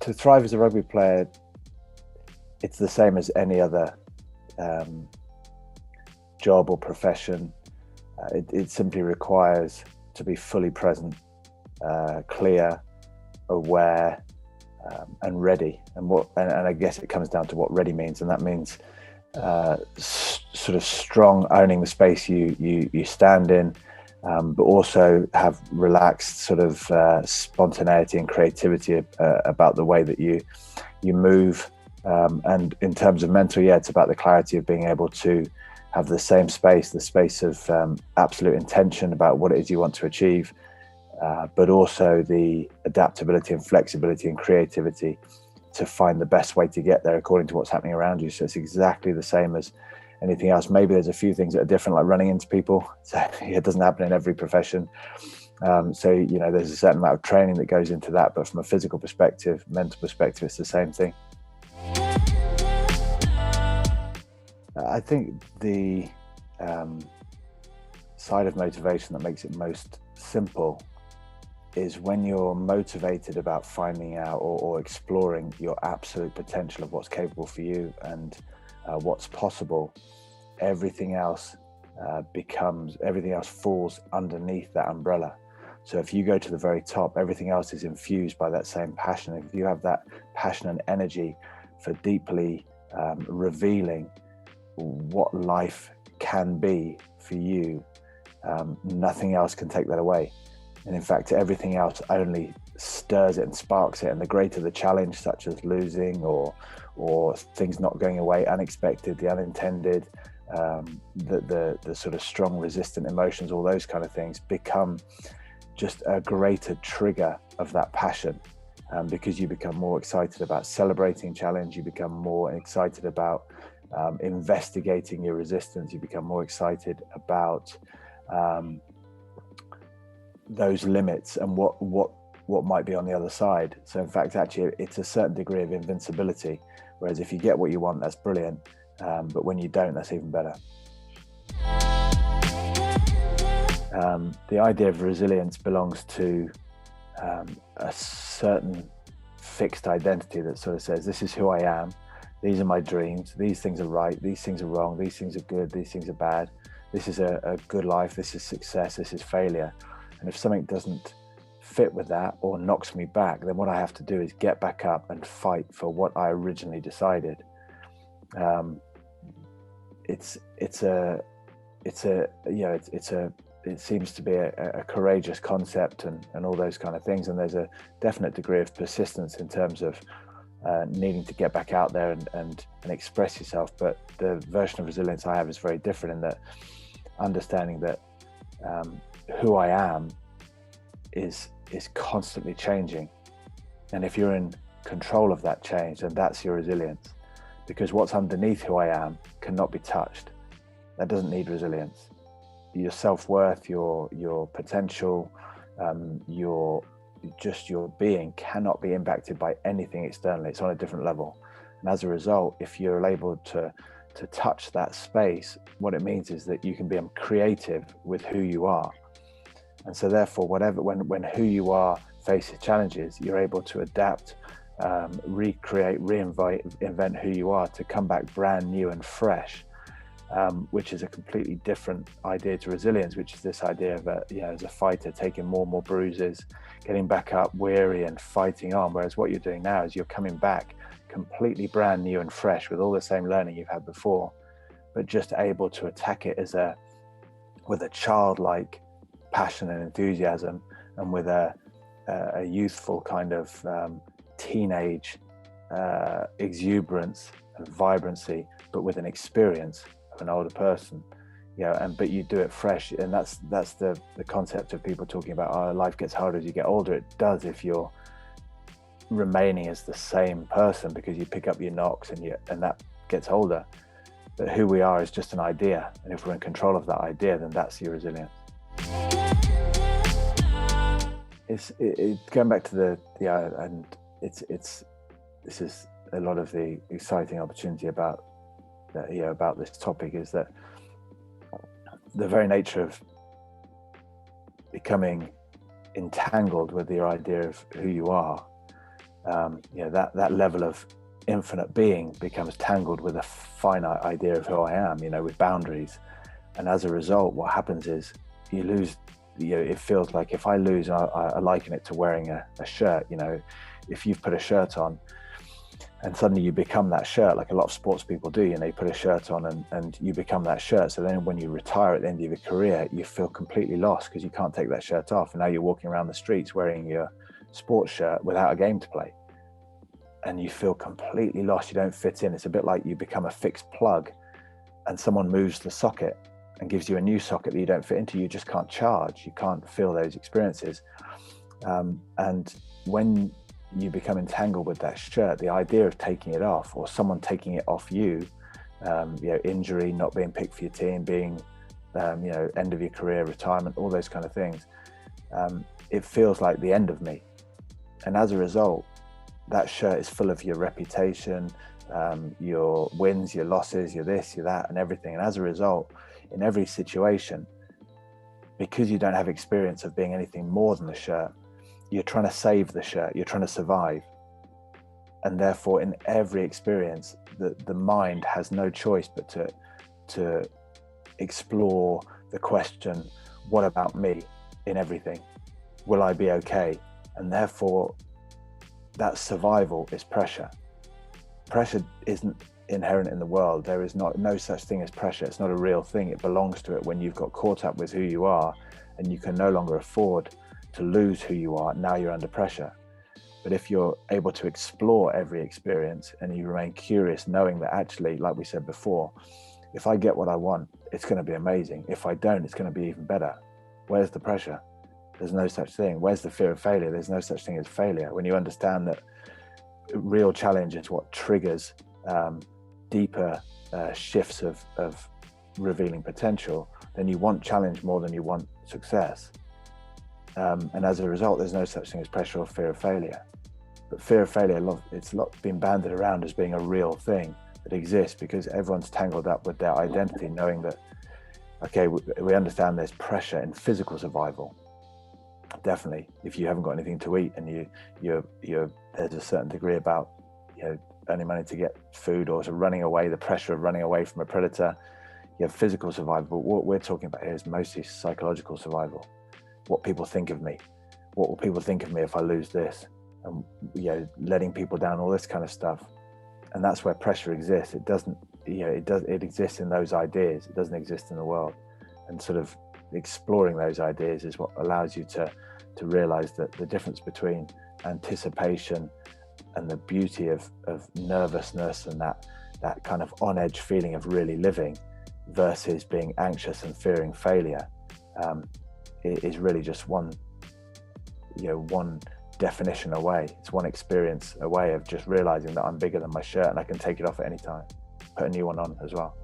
To thrive as a rugby player, it's the same as any other job or profession. It simply requires to be fully present, clear, aware, and ready. And I guess it comes down to what ready means, and that means sort of strong, owning the space you stand in, but also have relaxed sort of spontaneity and creativity about the way that you move. And in terms of mental, it's about the clarity of being able to have the space of absolute intention about what it is you want to achieve, but also the adaptability and flexibility and creativity to find the best way to get there according to what's happening around you. So it's exactly the same as anything else. Maybe there's a few things that are different, like running into people. So it doesn't happen in every profession. So, there's a certain amount of training that goes into that, but from a physical perspective, mental perspective, it's the same thing. I think the side of motivation that makes it most simple is when you're motivated about finding out or exploring your absolute potential of what's capable for you and what's possible. Everything else falls underneath that umbrella. So if you go to the very top, everything else is infused by that same passion. If you have that passion and energy for deeply revealing what life can be for you, nothing else can take that away. And in fact, everything else only stirs it and sparks it. And the greater the challenge, such as losing or things not going away, unexpected, the unintended, the sort of strong resistant emotions, all those kind of things become just a greater trigger of that passion, because you become more excited about celebrating challenge, you become more excited about investigating your resistance, you become more excited about those limits and what might be on the other side. So in fact, actually, it's a certain degree of invincibility. Whereas if you get what you want, that's brilliant. But when you don't, that's even better. The idea of resilience belongs to a certain fixed identity that sort of says, this is who I am. These are my dreams. These things are right. These things are wrong. These things are good. These things are bad. This is a good life. This is success. This is failure. And if something doesn't fit with that or knocks me back, then what I have to do is get back up and fight for what I originally decided. It seems to be a courageous concept and all those kind of things. And there's a definite degree of persistence in terms of needing to get back out there and express yourself. But the version of resilience I have is very different in that understanding that who I am is constantly changing. And if you're in control of that change, then that's your resilience. Because what's underneath who I am cannot be touched. That doesn't need resilience. Your self-worth, your potential, your being cannot be impacted by anything externally. It's on a different level. And as a result, if you're able to touch that space, what it means is that you can be creative with who you are. And so therefore, when who you are faces challenges, you're able to adapt, recreate, invent who you are to come back brand new and fresh, which is a completely different idea to resilience, which is this idea of as a fighter taking more and more bruises, getting back up weary and fighting on. Whereas what you're doing now is you're coming back completely brand new and fresh with all the same learning you've had before, but just able to attack it with a childlike passion and enthusiasm, and with a youthful kind of teenage exuberance and vibrancy, but with an experience of an older person, but you do it fresh. And that's the concept of people talking about life gets harder as you get older. It does if you're remaining as the same person, because you pick up your knocks and that gets older. But who we are is just an idea, and if we're in control of that idea, then that's your resilience. It's going back to this is a lot of the exciting opportunity about this topic, is that the very nature of becoming entangled with the idea of who you are that level of infinite being becomes tangled with a finite idea of who I am, with boundaries. And as a result, what happens is you lose, it feels like if I lose, I liken it to wearing a shirt. If you've put a shirt on and suddenly you become that shirt, like a lot of sports people do, you put a shirt on and you become that shirt. So then when you retire at the end of your career, you feel completely lost because you can't take that shirt off. And now you're walking around the streets wearing your sports shirt without a game to play. And you feel completely lost. You don't fit in. It's a bit like you become a fixed plug and someone moves the socket and gives you a new socket that you don't fit into. You just can't charge. You can't feel those experiences. And when you become entangled with that shirt, the idea of taking it off, or someone taking it off you, injury, not being picked for your team, being, end of your career, retirement, all those kind of things, it feels like the end of me. And as a result, that shirt is full of your reputation, your wins, your losses, your this, your that, and everything. And as a result, in every situation, because you don't have experience of being anything more than the shirt, you're trying to save the shirt, you're trying to survive. And therefore, in every experience, the mind has no choice but to explore the question, what about me in everything? Will I be okay? And therefore, that survival is pressure. Pressure isn't inherent in the world. There is no such thing as pressure. It's not a real thing. It belongs to it when you've got caught up with who you are and you can no longer afford to lose who you are. Now you're under pressure. But if you're able to explore every experience and you remain curious, knowing that actually, like we said before, if I get what I want, it's going to be amazing. If I don't, it's going to be even better. Where's the pressure? There's no such thing. Where's the fear of failure? There's no such thing as failure. When you understand that real challenge is what triggers deeper shifts of revealing potential, then you want challenge more than you want success. And as a result, there's no such thing as pressure or fear of failure. But fear of failure, it's been banded around as being a real thing that exists because everyone's tangled up with their identity, knowing that, okay, we understand there's pressure in physical survival. Definitely, if you haven't got anything to eat and you're there's a certain degree about earning money to get food or to running away, the pressure of running away from a predator. You have physical survival, but what we're talking about here is mostly psychological survival. What people think of me, what will people think of me if I lose this, and letting people down, all this kind of stuff. And that's where pressure exists. It doesn't, it exists in those ideas. It doesn't exist in the world. And sort of exploring those ideas is what allows you to realize that the difference between anticipation and the beauty of nervousness and that kind of on edge feeling of really living versus being anxious and fearing failure is really just one definition away. It's one experience away of just realizing that I'm bigger than my shirt and I can take it off at any time, put a new one on as well.